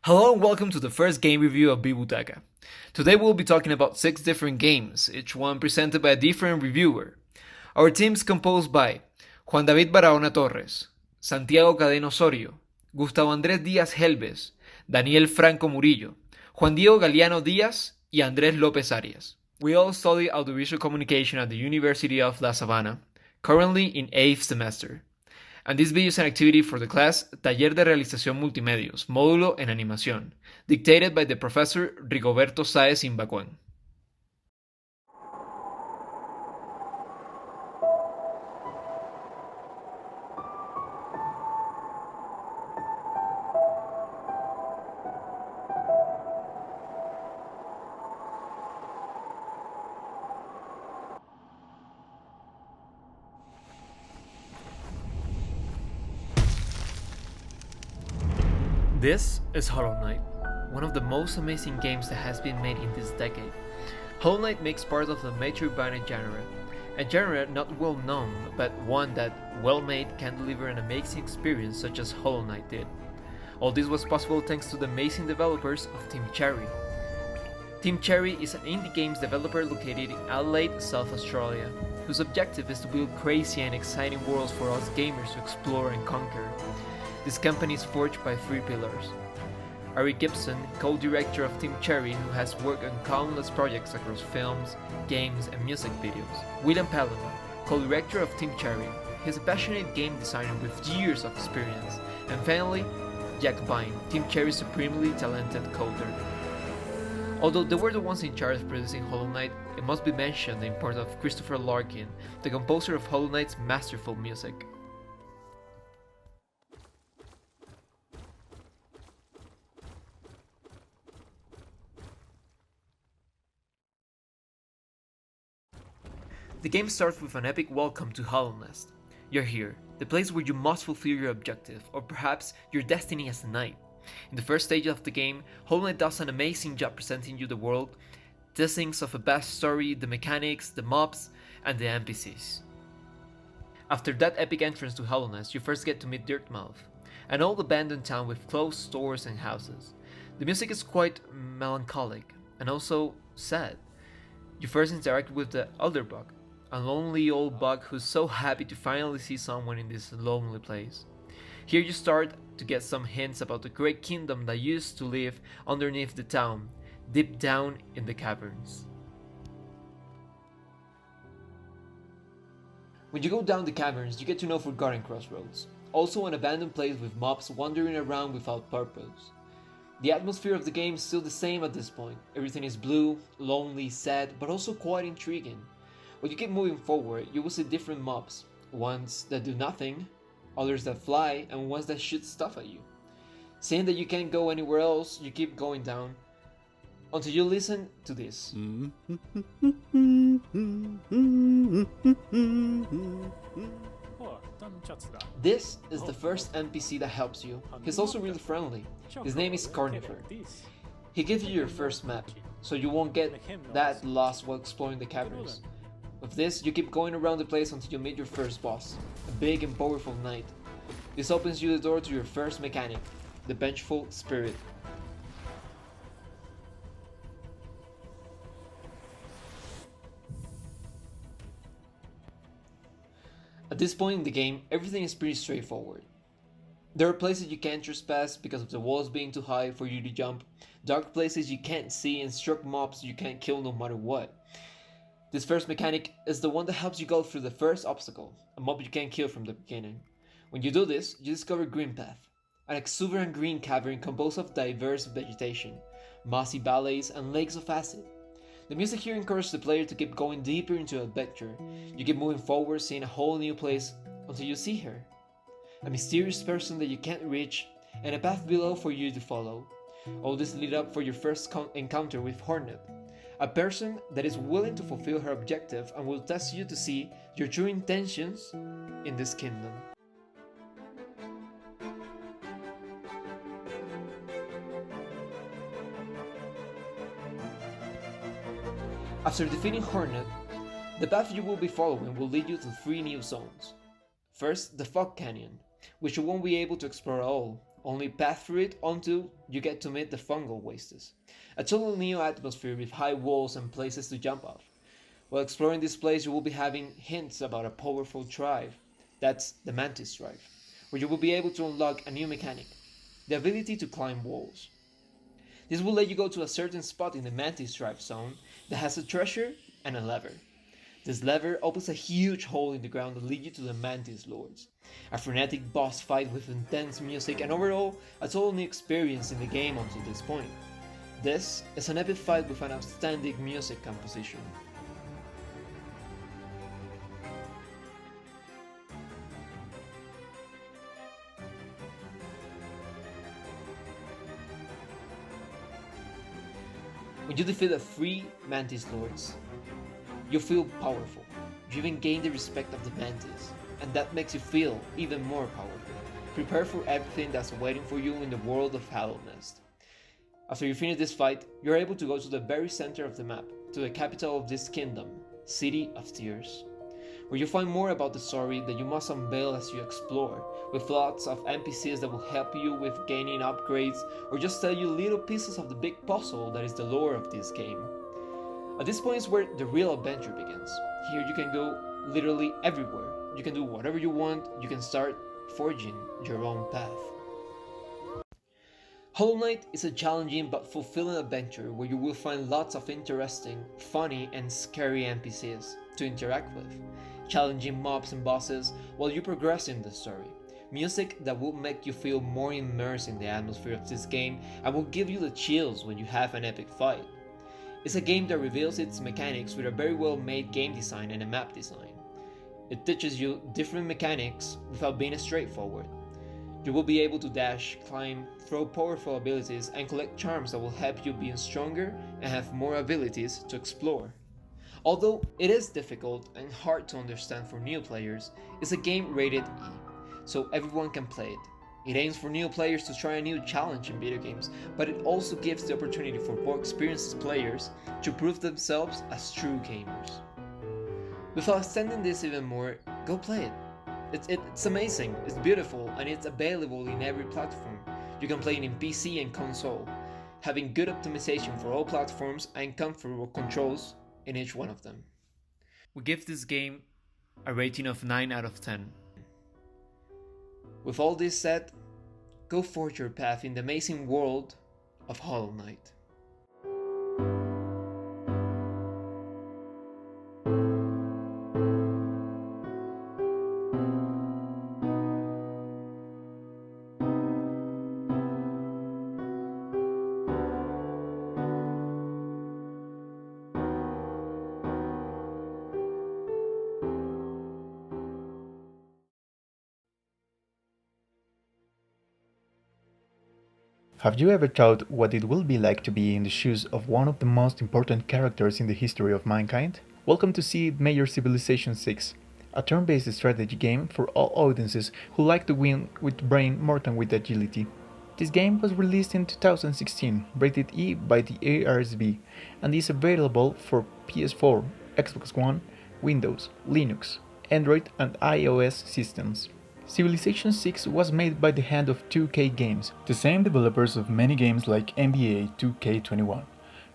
Hello and welcome to the first game review of VIBUTACA. Today we'll be talking about 6 different games, each one presented by a different reviewer. Our team is composed by Juan David Barahona Torres, Santiago Cadena Osorio, Gustavo Andrés Díaz Gelvez, Daniel Franco Murillo, Juan Diego Galeano Díaz, y Andrés López Arias. We all study audiovisual communication at the University of La Sabana, currently in 8th semester. And this video is an activity for the class Taller de Realización Multimedios, Módulo en Animación, dictated by the professor Rigoberto Sáenz in Juan. This is Hollow Knight, one of the most amazing games that has been made in this decade. Hollow Knight makes part of the Metroidvania genre, a genre not well known, but one that, well made, can deliver an amazing experience such as Hollow Knight did. All this was possible thanks to the amazing developers of Team Cherry. Team Cherry is an indie games developer located in Adelaide, South Australia, whose objective is to build crazy and exciting worlds for us gamers to explore and conquer. This company is forged by 3 pillars. Ari Gibson, co-director of Team Cherry, who has worked on countless projects across films, games, and music videos. William Palin, co-director of Team Cherry. He's a passionate game designer with years of experience. And finally, Jack Vine, Team Cherry's supremely talented coder. Although they were the ones in charge of producing Hollow Knight, it must be mentioned the importance of Christopher Larkin, the composer of Hollow Knight's masterful music. The game starts with an epic welcome to Hollow Nest. You're here, the place where you must fulfill your objective, or perhaps your destiny as a knight. In the first stage of the game, Hollow Knight does an amazing job presenting you the world, teasings of a vast story, the mechanics, the mobs, and the NPCs. After that epic entrance to Hollow Nest, you first get to meet Dirtmouth, an old abandoned town with closed stores and houses. The music is quite melancholic, and also sad. You first interact with the Elderbug, a lonely old bug who's so happy to finally see someone in this lonely place. Here you start to get some hints about the great kingdom that used to live underneath the town, deep down in the caverns. When you go down the caverns, you get to know Forgotten Crossroads, also an abandoned place with mobs wandering around without purpose. The atmosphere of the game is still the same at this point. Everything is blue, lonely, sad, but also quite intriguing. When you keep moving forward, you will see different mobs, ones that do nothing, others that fly, and ones that shoot stuff at you. Seeing that you can't go anywhere else, you keep going down, until you listen to this. This is the first NPC that helps you. He's also really friendly. His name is Carnifer. He gives you your first map, so you won't get that lost while exploring the caverns. With this, you keep going around the place until you meet your first boss, a big and powerful knight. This opens you the door to your first mechanic, the Vengeful Spirit. At this point in the game, everything is pretty straightforward. There are places you can't trespass because of the walls being too high for you to jump, dark places you can't see, and struck mobs you can't kill no matter what. This first mechanic is the one that helps you go through the first obstacle, a mob you can't kill from the beginning. When you do this, you discover Green Path, an exuberant green cavern composed of diverse vegetation, mossy valleys, and lakes of acid. The music here encourages the player to keep going deeper into adventure. You keep moving forward, seeing a whole new place, until you see her. A mysterious person that you can't reach, and a path below for you to follow. All this lead up for your first encounter with Hornet, a person that is willing to fulfill her objective and will test you to see your true intentions in this kingdom. After defeating Hornet, the path you will be following will lead you to 3 new zones. First, the Fog Canyon, which you won't be able to explore all only path through it until you get to meet the fungal wastes, a total new atmosphere with high walls and places to jump off. While exploring this place, you will be having hints about a powerful tribe, that's the Mantis tribe, where you will be able to unlock a new mechanic, the ability to climb walls. This will let you go to a certain spot in the Mantis tribe zone that has a treasure and a lever. This lever opens a huge hole in the ground that leads you to the Mantis Lords, a frenetic boss fight with intense music and overall a total new experience in the game until this point. This is an epic fight with an outstanding music composition. When you defeat the 3 Mantis Lords, you feel powerful. You even gain the respect of the Mantis, and that makes you feel even more powerful. Prepare for everything that's waiting for you in the world of Hallownest. After you finish this fight, you're able to go to the very center of the map, to the capital of this kingdom, City of Tears, where you find more about the story that you must unveil as you explore, with lots of NPCs that will help you with gaining upgrades or just tell you little pieces of the big puzzle that is the lore of this game. At this point is where the real adventure begins. Here you can go literally everywhere. You can do whatever you want, you can start forging your own path. Hollow Knight is a challenging but fulfilling adventure where you will find lots of interesting, funny and scary NPCs to interact with, challenging mobs and bosses while you progress in the story, music that will make you feel more immersed in the atmosphere of this game and will give you the chills when you have an epic fight. It's a game that reveals its mechanics with a very well made game design and a map design. It teaches you different mechanics without being straightforward. You will be able to dash, climb, throw powerful abilities and collect charms that will help you being stronger and have more abilities to explore. Although it is difficult and hard to understand for new players, it's a game rated E, so everyone can play it. It aims for new players to try a new challenge in video games, but it also gives the opportunity for more experienced players to prove themselves as true gamers. Without extending this even more, go play it. It's amazing, it's beautiful, and it's available in every platform. You can play it in PC and console, having good optimization for all platforms and comfortable controls in each one of them. We give this game a rating of 9 out of 10. With all this said, go forge your path in the amazing world of Hollow Knight. Have you ever thought what it will be like to be in the shoes of one of the most important characters in the history of mankind? Welcome to Sid Meier's Civilization 6, a turn-based strategy game for all audiences who like to win with brain more than with agility. This game was released in 2016, rated E by the ARSB, and is available for PS4, Xbox One, Windows, Linux, Android and iOS systems. Civilization 6 was made by the hand of 2K Games, the same developers of many games like NBA 2K21,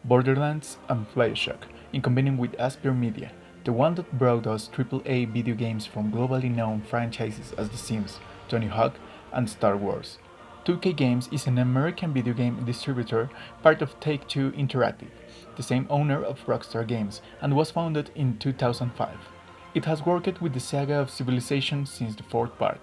Borderlands and Bioshock, in combining with Aspyr Media, the one that brought us AAA video games from globally known franchises as The Sims, Tony Hawk and Star Wars. 2K Games is an American video game distributor, part of Take-Two Interactive, the same owner of Rockstar Games, and was founded in 2005. It has worked with the saga of Civilization since the fourth part.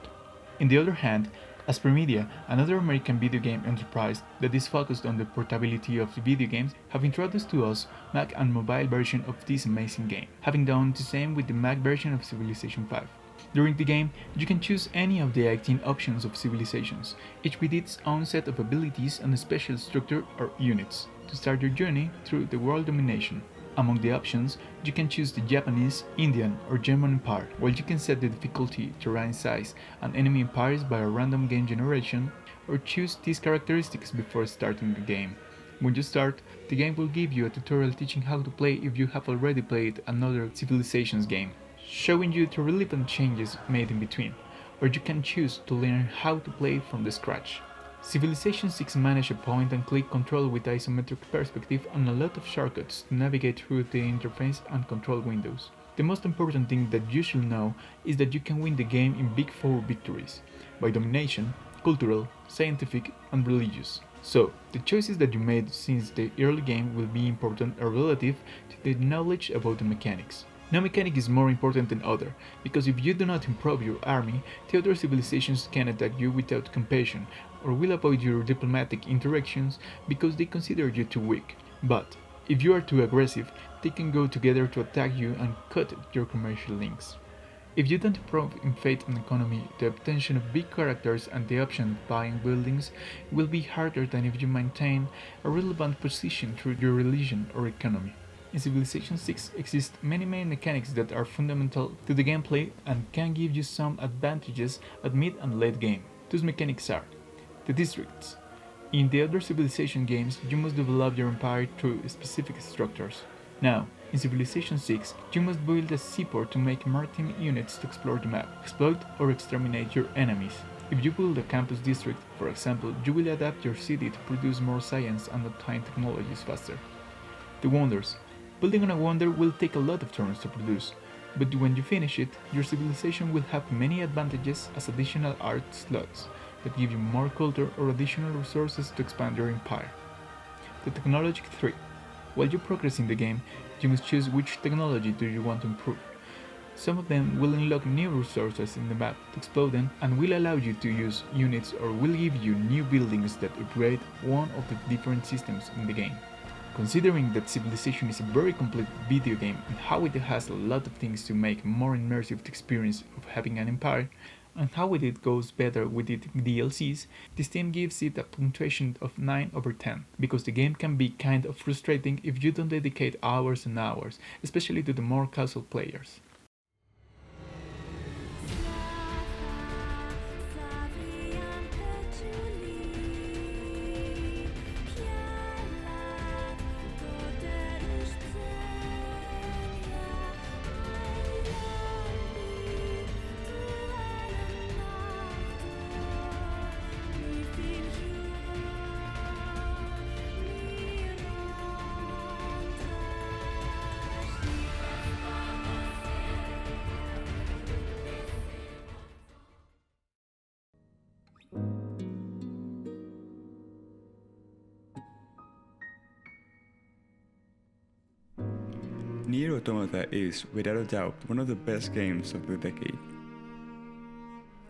On the other hand, Aspyr Media, another American video game enterprise that is focused on the portability of video games, have introduced to us Mac and mobile version of this amazing game, having done the same with the Mac version of Civilization 5. During the game, you can choose any of the 18 options of civilizations, each with its own set of abilities and a special structure or units, to start your journey through the world domination. Among the options, you can choose the Japanese, Indian or German empire, while you can set the difficulty, terrain size and enemy empires by a random game generation, or choose these characteristics before starting the game. When you start, the game will give you a tutorial teaching how to play if you have already played another Civilizations game, showing you the relevant changes made in between, or you can choose to learn how to play from the scratch. Civilization 6 managed a point-and-click control with isometric perspective and a lot of shortcuts to navigate through the interface and control windows. The most important thing that you should know is that you can win the game in big four victories, by domination, cultural, scientific, and religious. So, the choices that you made since the early game will be important or relative to the knowledge about the mechanics. No mechanic is more important than other, because if you do not improve your army, the other civilizations can attack you without compassion, or will avoid your diplomatic interactions because they consider you too weak. But, if you are too aggressive, they can go together to attack you and cut your commercial links. If you don't improve in faith and economy, the obtention of big characters and the option of buying buildings will be harder than if you maintain a relevant position through your religion or economy. In Civilization 6 exist many main mechanics that are fundamental to the gameplay and can give you some advantages at mid and late game. Those mechanics are the districts. In the other Civilization games, you must develop your empire through specific structures. Now, in Civilization 6, you must build a seaport to make maritime units to explore the map, exploit or exterminate your enemies. If you build a campus district, for example, you will adapt your city to produce more science and obtain technologies faster. The wonders. Building on a wonder will take a lot of turns to produce, but when you finish it, your civilization will have many advantages as additional art slots that give you more culture or additional resources to expand your empire. The technologic tree. While you progress in the game, you must choose which technology do you want to improve. Some of them will unlock new resources in the map to explode them and will allow you to use units or will give you new buildings that upgrade one of the different systems in the game. Considering that Civilization is a very complete video game and how it has a lot of things to make more immersive the experience of having an empire, and how it goes better with its DLCs, this team gives it a punctuation of 9/10, because the game can be kind of frustrating if you don't dedicate hours and hours, especially to the more casual players. Nier Automata is, without a doubt, one of the best games of the decade.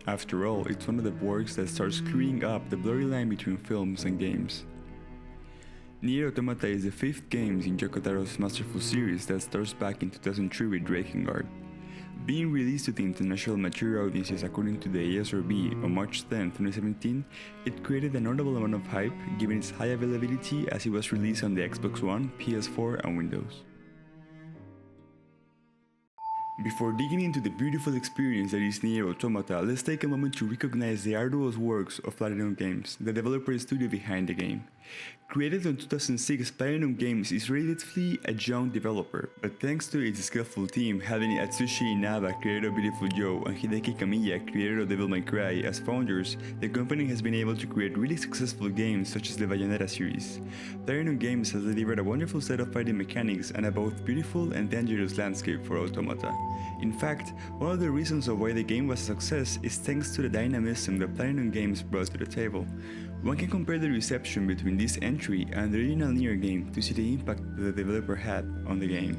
After all, it's one of the works that starts clearing up the blurry line between films and games. Nier Automata is the fifth game in Yoko Taro's masterful series that starts back in 2003 with Drakengard. Being released to the international mature audiences according to the ESRB on March 10, 2017, it created a notable amount of hype given its high availability as it was released on the Xbox One, PS4 and Windows. Before digging into the beautiful experience that is Nier Automata, let's take a moment to recognize the arduous works of Platinum Games, the developer studio behind the game. Created in 2006, Platinum Games is relatively a young developer, but thanks to its skillful team having Atsushi Inaba, creator of Beautiful Joe, and Hideki Kamiya, creator of Devil May Cry, as founders, the company has been able to create really successful games such as the Bayonetta series. Platinum Games has delivered a wonderful set of fighting mechanics and a both beautiful and dangerous landscape for Automata. In fact, one of the reasons of why the game was a success is thanks to the dynamism that Platinum Games brought to the table. One can compare the reception between this entry and the original Nier game to see the impact that the developer had on the game.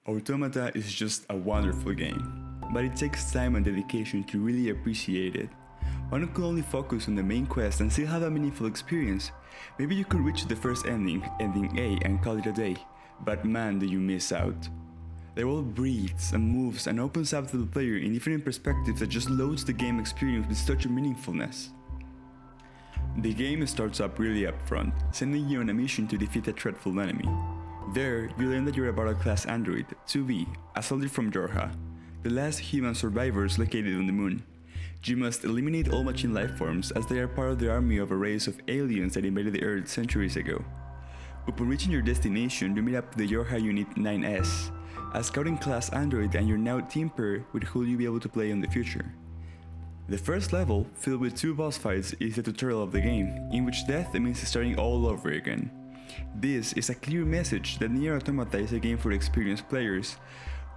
Automata is just a wonderful game, but it takes time and dedication to really appreciate it. One could only focus on the main quest and still have a meaningful experience. Maybe you could reach the first ending A, and call it a day, but man do you miss out. The world breathes and moves and opens up to the player in different perspectives that just loads the game experience with such a meaningfulness. The game starts up really upfront, sending you on a mission to defeat a dreadful enemy. There, you learn that you're a battle-class android, 2B, a soldier from Jorha. the last human survivors located on the moon. You must eliminate all machine life forms as they are part of the army of a race of aliens that invaded the Earth centuries ago. Upon reaching your destination, you meet up with the Yorha Unit 9S, a scouting class android and your now team pair with who you'll be able to play in the future. The first level, filled with 2 boss fights, is the tutorial of the game, in which death means starting all over again. This is a clear message that Nier Automata is a game for experienced players,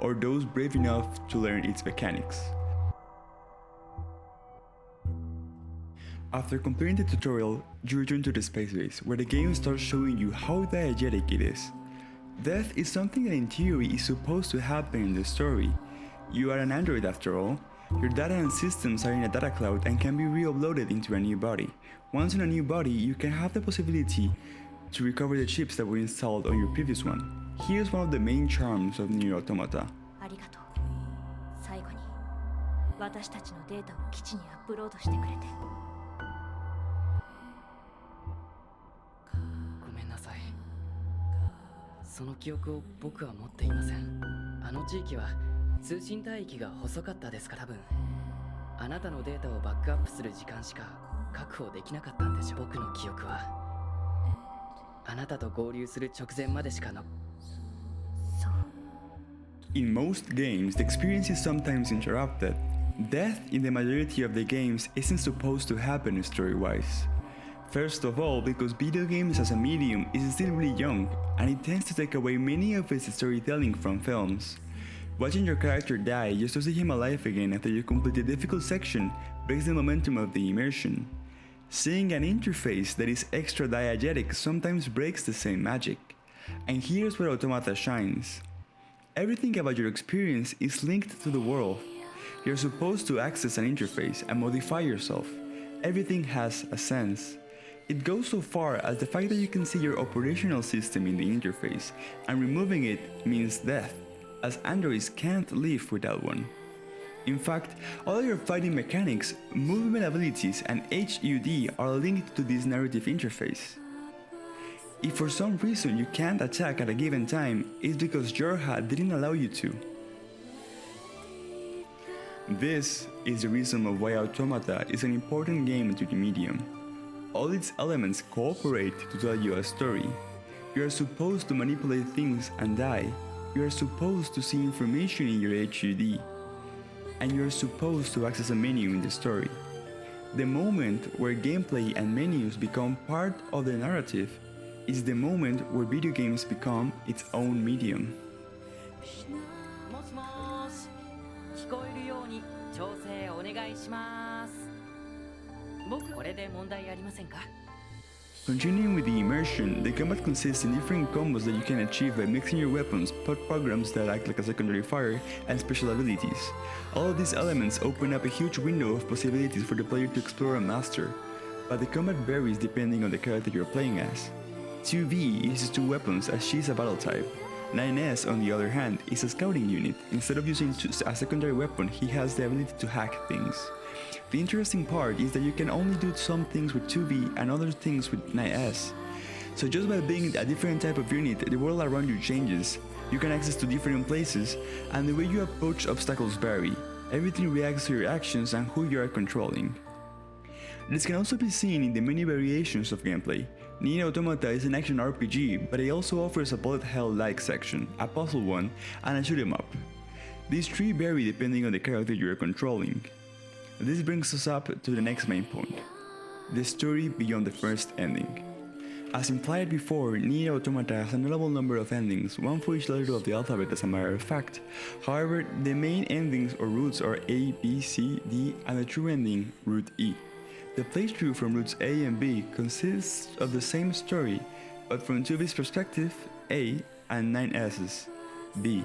or those brave enough to learn its mechanics. After completing the tutorial, you return to the space base, where the game starts showing you how diegetic it is. Death is something that in theory is supposed to happen in the story. You are an android after all. Your data and systems are in a data cloud and can be re-uploaded into a new body. Once in a new body, you can have the possibility to recover the chips that were installed on your previous one. Here's one of the main charms of Nier Automata. ありがとう。最後に私たちのデータを基地にアップロードしてくれて。ごめんなさい。その記憶を僕は持っていません。あの地域は通信帯域が細かったですから多分。あなたのデータをバックアップする時間しか確保できなかったんでしょう。僕の記憶はあなたと合流する直前までしかの。そう。In most games, the experience is sometimes interrupted. Death in the majority of the games isn't supposed to happen story-wise. First of all, because video games as a medium is still really young, and it tends to take away many of its storytelling from films. Watching your character die just to see him alive again after you complete a difficult section breaks the momentum of the immersion. Seeing an interface that is extra diegetic sometimes breaks the same magic. And here's where Automata shines. Everything about your experience is linked to the world. You're supposed to access an interface and modify yourself. Everything has a sense. It goes so far as the fact that you can see your operational system in the interface, and removing it means death, as androids can't live without one. In fact, all your fighting mechanics, movement abilities, and HUD are linked to this narrative interface. If for some reason you can't attack at a given time, it's because Yorha didn't allow you to. This is the reason of why Automata is an important game to the medium. All its elements cooperate to tell you a story. You are supposed to manipulate things and die. You are supposed to see information in your HUD. And you are supposed to access a menu in the story. The moment where gameplay and menus become part of the narrative is the moment where video games become its own medium. もしもーし、聞こえるように調整お願いします。僕これで問題ありませんか？ Continuing with the immersion, the combat consists in different combos that you can achieve by mixing your weapons, programs that act like a secondary fire, and special abilities. All of these elements open up a huge window of possibilities for the player to explore and master, but the combat varies depending on the character you're playing as. 2V uses 2 weapons as she's a battle type. 9S, on the other hand, is a scouting unit. Instead of using a secondary weapon, he has the ability to hack things. The interesting part is that you can only do some things with 2V and other things with 9S. So just by being a different type of unit, the world around you changes. You can access to different places, and the way you approach obstacles vary. Everything reacts to your actions and who you are controlling. This can also be seen in the many variations of gameplay. Nier Automata is an action RPG, but it also offers a bullet hell-like section, a puzzle one, and a shoot 'em up. These 3 vary depending on the character you are controlling. This brings us up to the next main point, the story beyond the first ending. As implied before, Nier Automata has a notable number of endings, one for each letter of the alphabet as a matter of fact. However, the main endings or routes are A, B, C, D, and the true ending, route E. The playthrough from routes A and B consists of the same story, but from 2B's perspective, A, and 9S's, B.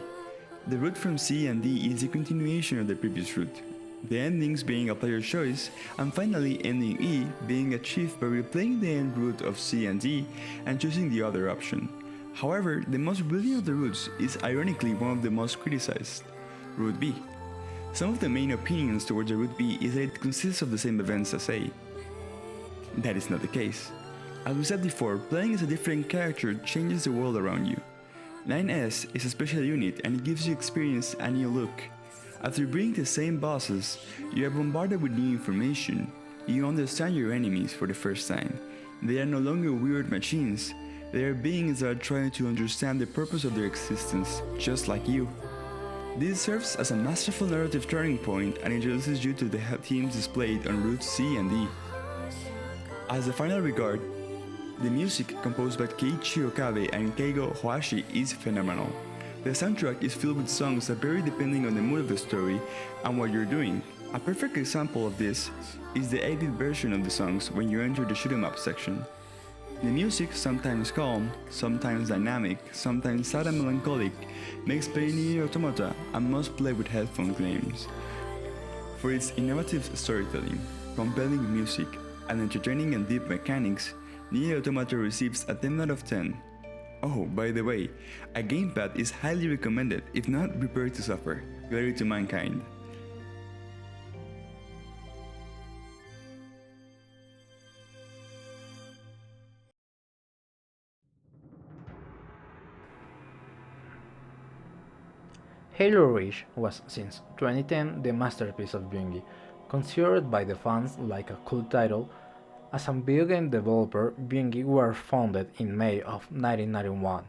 The route from C and D is the continuation of the previous route, the endings being a player choice, and finally ending E being achieved by replaying the end route of C and D and choosing the other option. However, the most brilliant of the routes is ironically one of the most criticized, route B. Some of the main opinions towards the route B is that it consists of the same events as A. That is not the case. As we said before, playing as a different character changes the world around you. 9S is a special unit and it gives you experience a new look. After being the same bosses, you are bombarded with new information. You understand your enemies for the first time. They are no longer weird machines. They are beings that are trying to understand the purpose of their existence, just like you. This serves as a masterful narrative turning point and introduces you to the themes displayed on routes C and D. As a final regard, the music composed by Keiichi Okabe and Keigo Hoashi is phenomenal. The soundtrack is filled with songs that vary depending on the mood of the story and what you're doing. A perfect example of this is the 8-bit version of the songs when you enter the shoot 'em up section. The music, sometimes calm, sometimes dynamic, sometimes sad and melancholic, makes playing Nier Automata a must-play with headphone games. For its innovative storytelling, compelling music, and entertaining and deep mechanics, Nier Automata receives a 10 out of 10. Oh, by the way, a gamepad is highly recommended, if not, prepare to suffer. Glory to mankind. Halo Reach was since 2010 the masterpiece of Bungie, considered by the fans like a cult title. As a video game developer, Bungie were founded in May of 1991.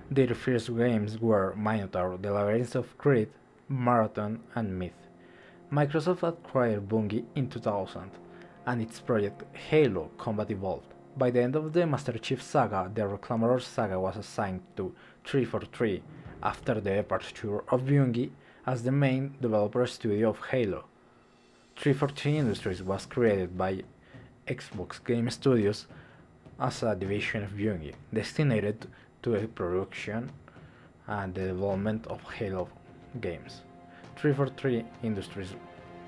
Their first games were Minotaur, The Labyrinth of Crete, Marathon, and Myth. Microsoft acquired Bungie in 2000, and its project Halo Combat evolved. By the end of the Master Chief Saga, the Reclamator Saga was assigned to 343, after the departure of Bungie as the main developer studio of Halo. 343 Industries was created by Xbox Game Studios as a division of Bungie, destined to the production and the development of Halo games. 343 Industries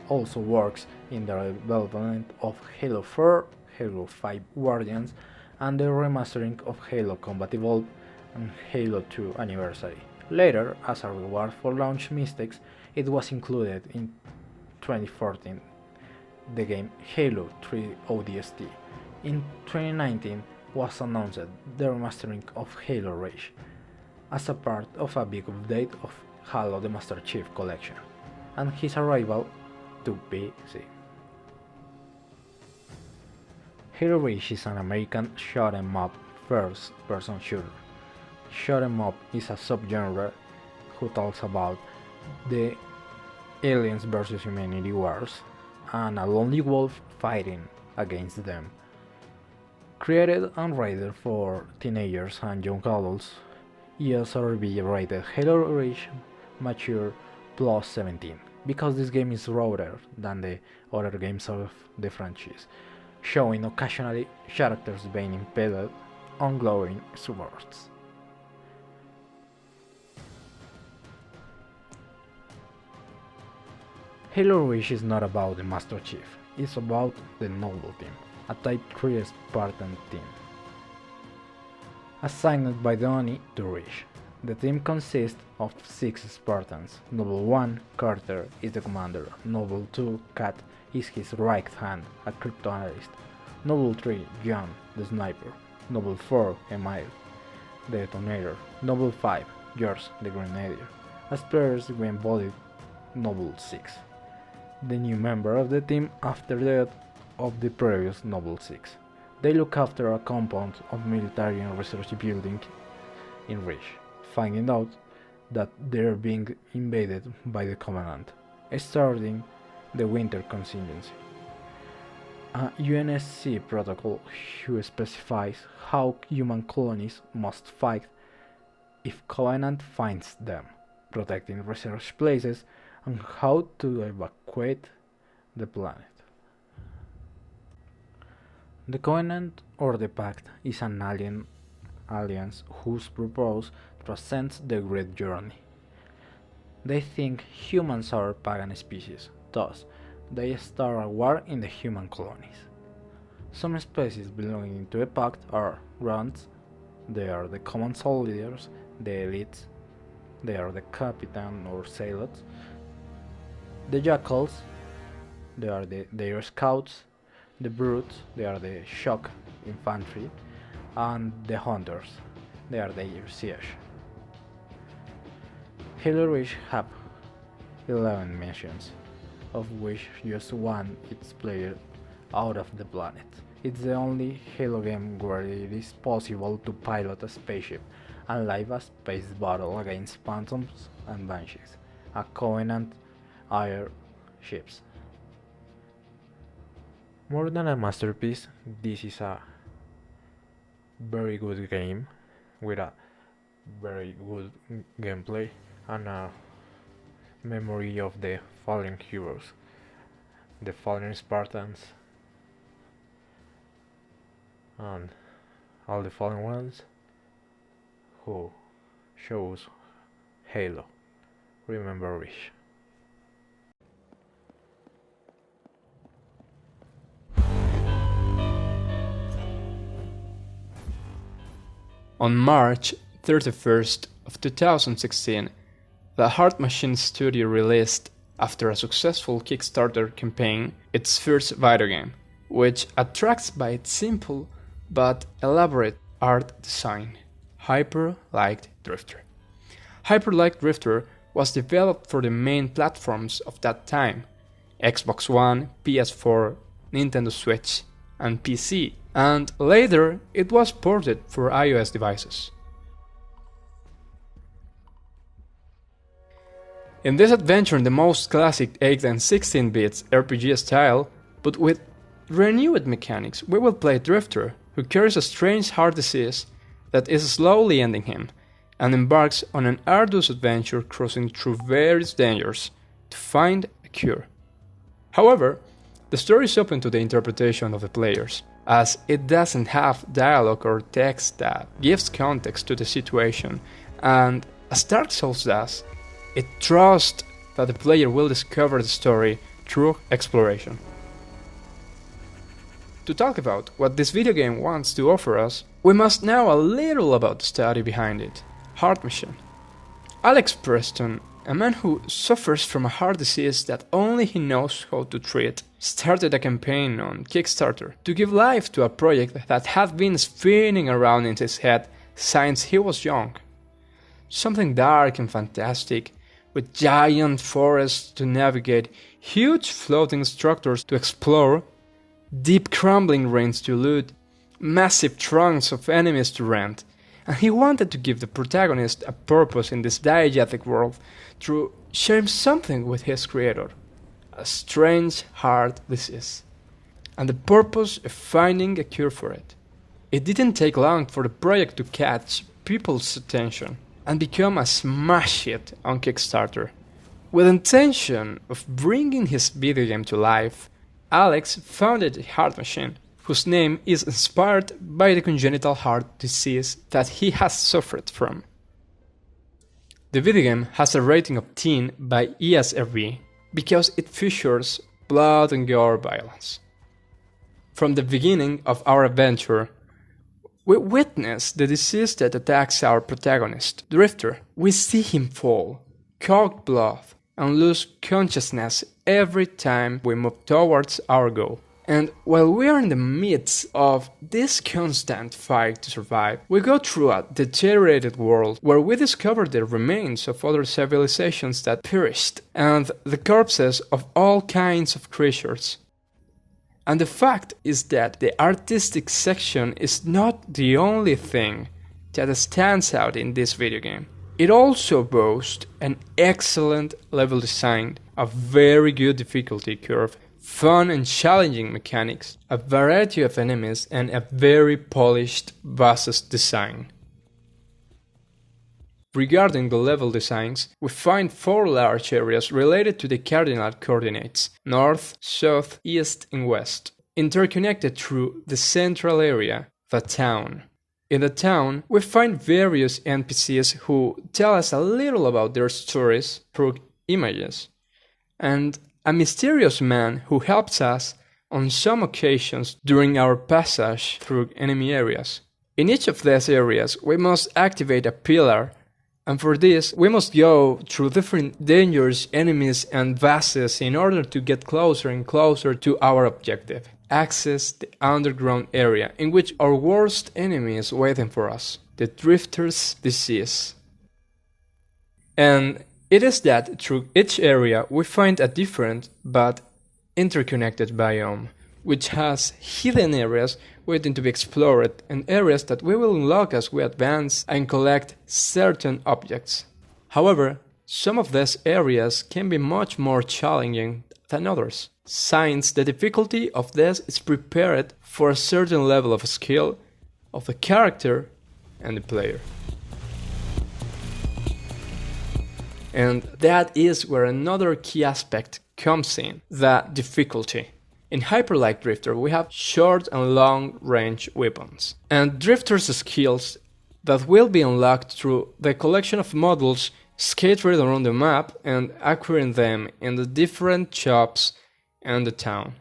also works in the development of Halo 4, Halo 5 Guardians, and the remastering of Halo Combat Evolved and Halo 2 Anniversary. Later, as a reward for launch mistakes, it was included in 2014 the game Halo 3 ODST. In 2019 was announced the remastering of Halo Reach as a part of a big update of Halo the Master Chief Collection and his arrival to PC. Halo Reach is an American shoot-'em-up first-person shooter. Shoot-'em-up is a subgenre who talks about the aliens versus humanity wars and a lonely wolf fighting against them. Created and rated for teenagers and young adults, ESRB rated Halo Reach Mature plus 17 because this game is rawer than the other games of the franchise, showing occasionally characters being impaled on glowing swords. Halo Reach is not about the Master Chief, it's about the Noble Team, a Type 3 Spartan team. Assigned by the Oni to Reach, the team consists of 6 Spartans. Noble 1, Carter, is the commander. Noble 2, Kat, is his right hand, a cryptanalyst. Noble 3, John, the sniper. Noble 4, Emile, the detonator. Noble 5, George, the grenadier. As players we embodied Noble 6, the new member of the team after the death of the previous Noble 6. They look after a compound of military and research building in Reach, finding out that they're being invaded by the Covenant, starting the Winter Contingency, a UNSC protocol who specifies how human colonies must fight if Covenant finds them, protecting research places, and how to evacuate the planet. The Covenant, or the Pact, is an alien alliance whose purpose transcends the Great Journey. They think humans are a pagan species, thus they start a war in the human colonies. Some species belonging to the Pact are Grunts, they are the common soldiers, the Elites, they are the Capitan or Zealots, the Jackals, they are their Scouts, the Brutes, they are the Shock Infantry, and the Hunters, they are their Siege. Halo Reach have 11 missions, of which just one is played out of the planet. It's the only Halo game where it is possible to pilot a spaceship and live a space battle against Phantoms and Banshees, a Covenant airships. More than a masterpiece, this is a very good game with a very good gameplay and a memory of the fallen heroes, the fallen Spartans, and all the fallen ones who chose Halo. Remember Rich. On March 31st of 2016, the Heart Machine studio released, after a successful Kickstarter campaign, its first video game, which attracts by its simple but elaborate art design, Hyper Light Drifter. Hyper Light Drifter was developed for the main platforms of that time, Xbox One, PS4, Nintendo Switch, and PC, and later it was ported for iOS devices. In this adventure in the most classic 8 and 16 bits RPG style, but with renewed mechanics, we will play Drifter, who carries a strange heart disease that is slowly ending him, and embarks on an arduous adventure crossing through various dangers to find a cure. However, the story is open to the interpretation of the players, as it doesn't have dialogue or text that gives context to the situation, and as Dark Souls does, it trusts that the player will discover the story through exploration. To talk about what this video game wants to offer us, we must know a little about the study behind it, Heart Machine. Alex Preston, a man who suffers from a heart disease that only he knows how to treat, started a campaign on Kickstarter to give life to a project that had been spinning around in his head since he was young. Something dark and fantastic, with giant forests to navigate, huge floating structures to explore, deep crumbling rains to loot, massive trunks of enemies to rend, and he wanted to give the protagonist a purpose in this diegetic world through sharing something with his creator, a strange heart disease, and the purpose of finding a cure for it. It didn't take long for the project to catch people's attention and become a smash hit on Kickstarter. With intention of bringing his video game to life, Alex founded Heart Machine, whose name is inspired by the congenital heart disease that he has suffered from. The video game has a rating of teen by ESRB because it features blood and gore violence. From the beginning of our adventure, we witness the disease that attacks our protagonist, Drifter. We see him fall, cough blood, and lose consciousness every time we move towards our goal. And while we are in the midst of this constant fight to survive, we go through a deteriorated world where we discover the remains of other civilizations that perished, and the corpses of all kinds of creatures. And the fact is that the artistic section is not the only thing that stands out in this video game. It also boasts an excellent level design, a very good difficulty curve, fun and challenging mechanics, a variety of enemies, and a very polished bosses design. Regarding the level designs, we find 4 large areas related to the cardinal coordinates, north, south, east, and west, interconnected through the central area, the town. In the town, we find various NPCs who tell us a little about their stories through images, and a mysterious man who helps us on some occasions during our passage through enemy areas. In each of these areas, we must activate a pillar, and for this, we must go through different dangerous enemies and vases in order to get closer and closer to our objective. Access the underground area in which our worst enemy is waiting for us, the Drifter's disease. And It is that through each area we find a different but interconnected biome, which has hidden areas waiting to be explored and areas that we will unlock as we advance and collect certain objects. However, some of these areas can be much more challenging than others, since the difficulty of this is prepared for a certain level of skill of the character and the player. And that is where another key aspect comes in, the difficulty. In Hyper Light Drifter we have short and long range weapons, and Drifter's skills that will be unlocked through the collection of models scattered around the map and acquiring them in the different shops and the town.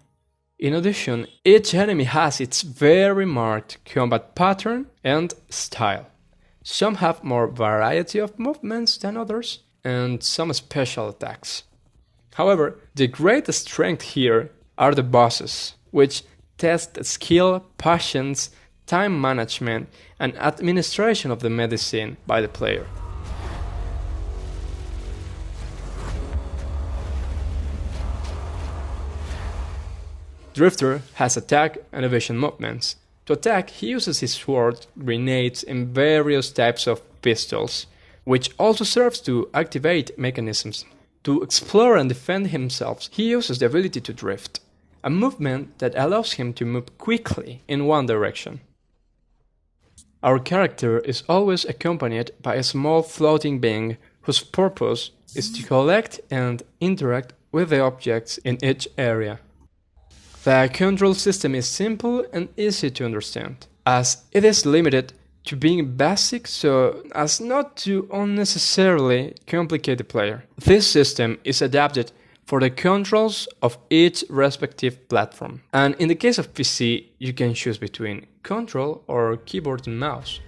In addition, each enemy has its very marked combat pattern and style. Some have more variety of movements than others, and some special attacks. However, the greatest strength here are the bosses, which test skill, patience, time management, and administration of the medicine by the player. Drifter has attack and evasion movements. To attack, he uses his sword, grenades, and various types of pistols, which also serves to activate mechanisms. To explore and defend himself, he uses the ability to drift, a movement that allows him to move quickly in one direction. Our character is always accompanied by a small floating being whose purpose is to collect and interact with the objects in each area. The control system is simple and easy to understand, as it is limited to being basic so as not to unnecessarily complicate the player. This system is adapted for the controls of each respective platform, and in the case of PC you can choose between control or keyboard and mouse.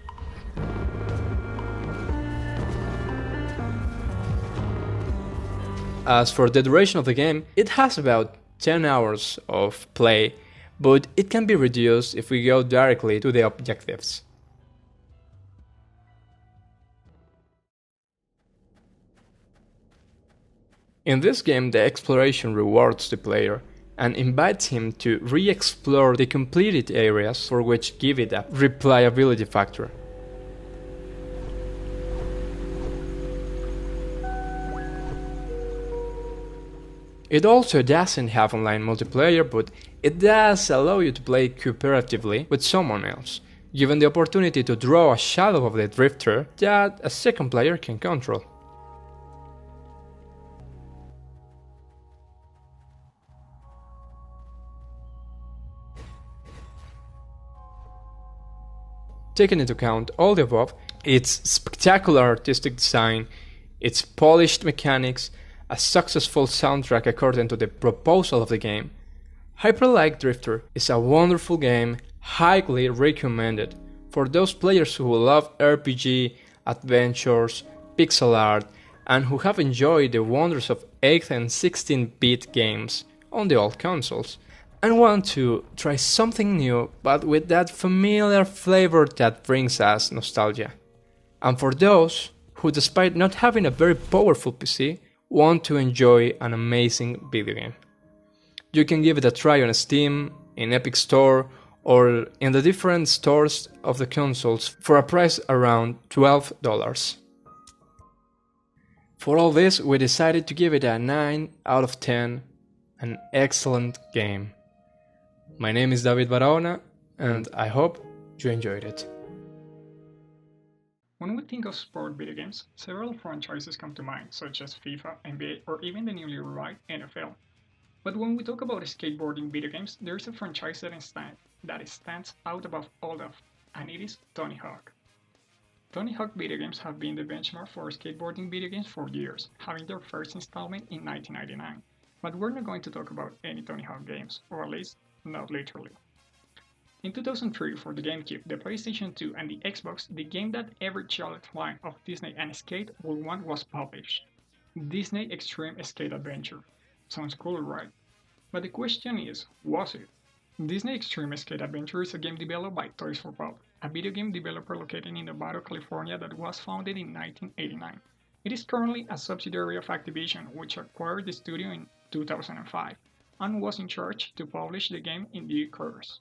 As for the duration of the game, it has about 10 hours of play, but it can be reduced if we go directly to the objectives. In this game, the exploration rewards the player and invites him to re-explore the completed areas, for which give it a replayability factor. It also doesn't have online multiplayer, but it does allow you to play cooperatively with someone else, given the opportunity to draw a shadow of the drifter that a second player can control. Taking into account all the above, its spectacular artistic design, its polished mechanics, a successful soundtrack according to the proposal of the game, Hyper Light Drifter is a wonderful game, highly recommended for those players who love RPG, adventures, pixel art, and who have enjoyed the wonders of 8 and 16-bit games on the old consoles, and want to try something new but with that familiar flavor that brings us nostalgia. And for those who, despite not having a very powerful PC, want to enjoy an amazing video game. You can give it a try on Steam, in Epic Store, or in the different stores of the consoles for a price around $12. For all this, we decided to give it a 9 out of 10, an excellent game. My name is David Barahona, and I hope you enjoyed it. When we think of sport video games, several franchises come to mind, such as FIFA, NBA, or even the newly revived NFL. But when we talk about skateboarding video games, there is a franchise that stands out above all of, and it is Tony Hawk. Tony Hawk video games have been the benchmark for skateboarding video games for years, having their first installment in 1999. But we're not going to talk about any Tony Hawk games, or at least not literally. In 2003, for the GameCube, the PlayStation 2, and the Xbox, the game that every child fan of Disney and skate would want was published: Disney Extreme Skate Adventure. Sounds cool, right? But the question is, was it? Disney Extreme Skate Adventure is a game developed by Toys for Bob, a video game developer located in Novato, California that was founded in 1989. It is currently a subsidiary of Activision, which acquired the studio in 2005 and was in charge to publish the game in due course.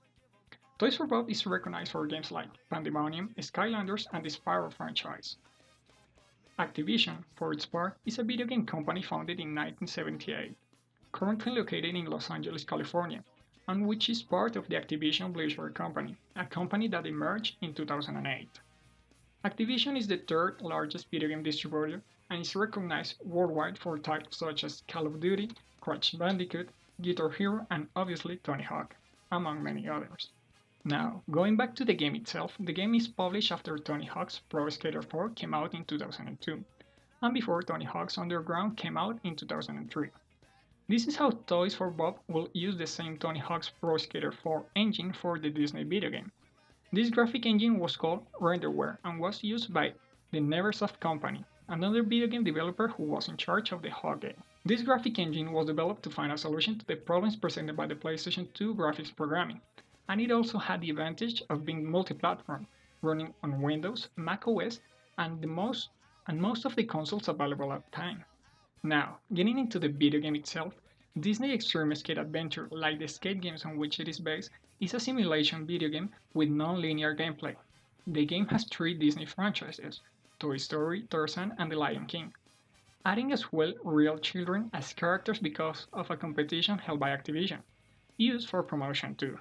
Toys for Bob is recognized for games like Pandemonium, Skylanders, and the Spyro franchise. Activision, for its part, is a video game company founded in 1978, currently located in Los Angeles, California, and which is part of the Activision Blizzard Company, a company that emerged in 2008. Activision is the third largest video game distributor and is recognized worldwide for titles such as Call of Duty, Crash Bandicoot, Guitar Hero, and obviously Tony Hawk, among many others. Now, going back to the game itself, the game is published after Tony Hawk's Pro Skater 4 came out in 2002, and before Tony Hawk's Underground came out in 2003. This is how Toys for Bob will use the same Tony Hawk's Pro Skater 4 engine for the Disney video game. This graphic engine was called Renderware and was used by the Neversoft Company, another video game developer who was in charge of the Hawk game. This graphic engine was developed to find a solution to the problems presented by the PlayStation 2 graphics programming, and it also had the advantage of being multi-platform, running on Windows, Mac OS, and most of the consoles available at the time. Now, getting into the video game itself, Disney Extreme Skate Adventure, like the skate games on which it is based, is a simulation video game with non-linear gameplay. The game has 3 Disney franchises, Toy Story, Tarzan, and The Lion King, adding as well real children as characters because of a competition held by Activision, used for promotion too.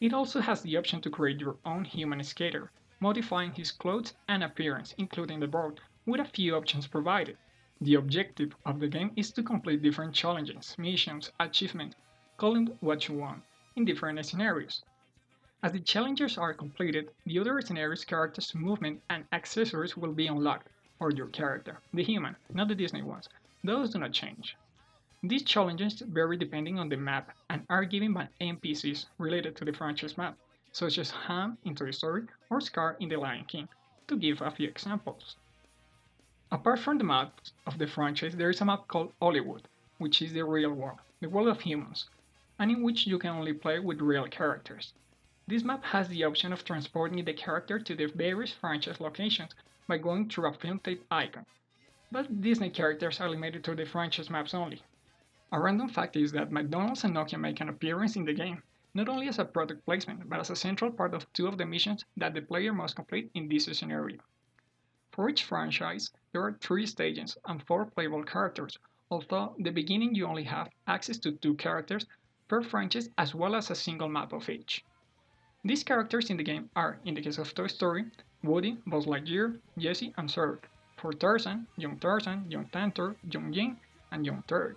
It also has the option to create your own human skater, modifying his clothes and appearance, including the board, with a few options provided. The objective of the game is to complete different challenges, missions, achievements, call it what you want, in different scenarios. As the challenges are completed, the other scenarios' characters' movement and accessories will be unlocked for your character, the human, not the Disney ones. Those do not change. These challenges vary depending on the map and are given by NPCs related to the franchise map, such as Ham in Toy Story or Scar in The Lion King, to give a few examples. Apart from the maps of the franchise, there is a map called Hollywood, which is the real world, the world of humans, and in which you can only play with real characters. This map has the option of transporting the character to the various franchise locations by going through a film tape icon, but Disney characters are limited to the franchise maps only. A random fact is that McDonald's and Nokia make an appearance in the game, not only as a product placement, but as a central part of 2 of the missions that the player must complete in this scenario. For each franchise, there are 3 stages and 4 playable characters, although at the beginning you only have access to 2 characters per franchise as well as a single map of each. These characters in the game are, in the case of Toy Story, Woody, Buzz Lightyear, Jessie, and Zurg. For Tarzan, Young Tantor, Young Jane, and Young Turd.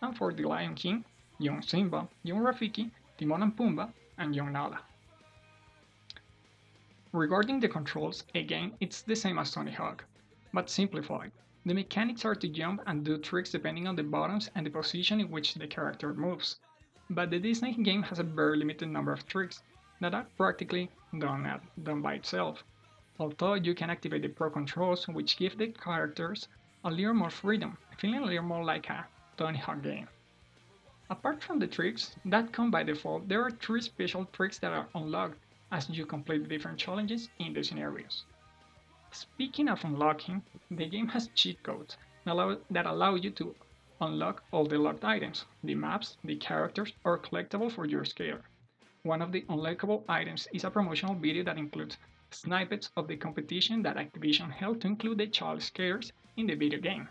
And for The Lion King, Young Simba, Young Rafiki, Timon and Pumbaa, and Young Nala. Regarding the controls, again, it's the same as Tony Hawk, but simplified. The mechanics are to jump and do tricks depending on the buttons and the position in which the character moves, but the Disney game has a very limited number of tricks that are practically done by itself, although you can activate the Pro controls which give the characters a little more freedom, feeling a little more like a Tony Hawk game. Apart from the tricks that come by default, there are 3 special tricks that are unlocked as you complete different challenges in the scenarios. Speaking of unlocking, the game has cheat codes that allow you to unlock all the locked items, the maps, the characters, or collectible for your skater. One of the unlockable items is a promotional video that includes snippets of the competition that Activision held to include the child skaters in the video game.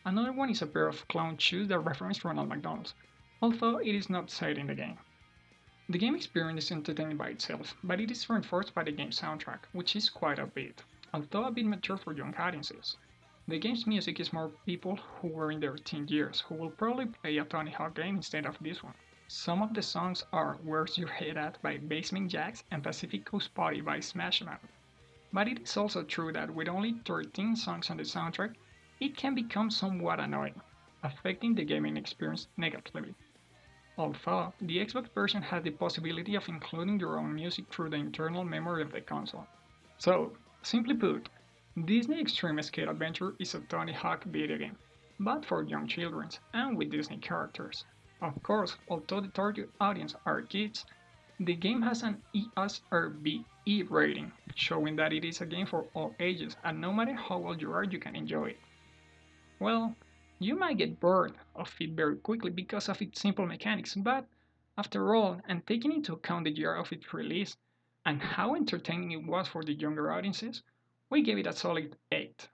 Another one is a pair of clown shoes that reference Ronald McDonald's, although it is not said in the game. The game experience is entertaining by itself, but it is reinforced by the game's soundtrack, which is quite upbeat, although a bit mature for young audiences. The game's music is more people who were in their teen years, who will probably play a Tony Hawk game instead of this one. Some of the songs are Where's Your Head At by Basement Jaxx and Pacific Coast Party by Smash Mouth. But it is also true that with only 13 songs on the soundtrack, it can become somewhat annoying, affecting the gaming experience negatively. Although, the Xbox version has the possibility of including your own music through the internal memory of the console. So, simply put, Disney Extreme Skate Adventure is a Tony Hawk video game, but for young children and with Disney characters. Of course, although the target audience are kids, the game has an ESRB rating, showing that it is a game for all ages, and no matter how old you are, you can enjoy it. Well, you might get bored of it very quickly because of its simple mechanics, but after all, and taking into account the year of its release and how entertaining it was for the younger audiences, we gave it a solid 8.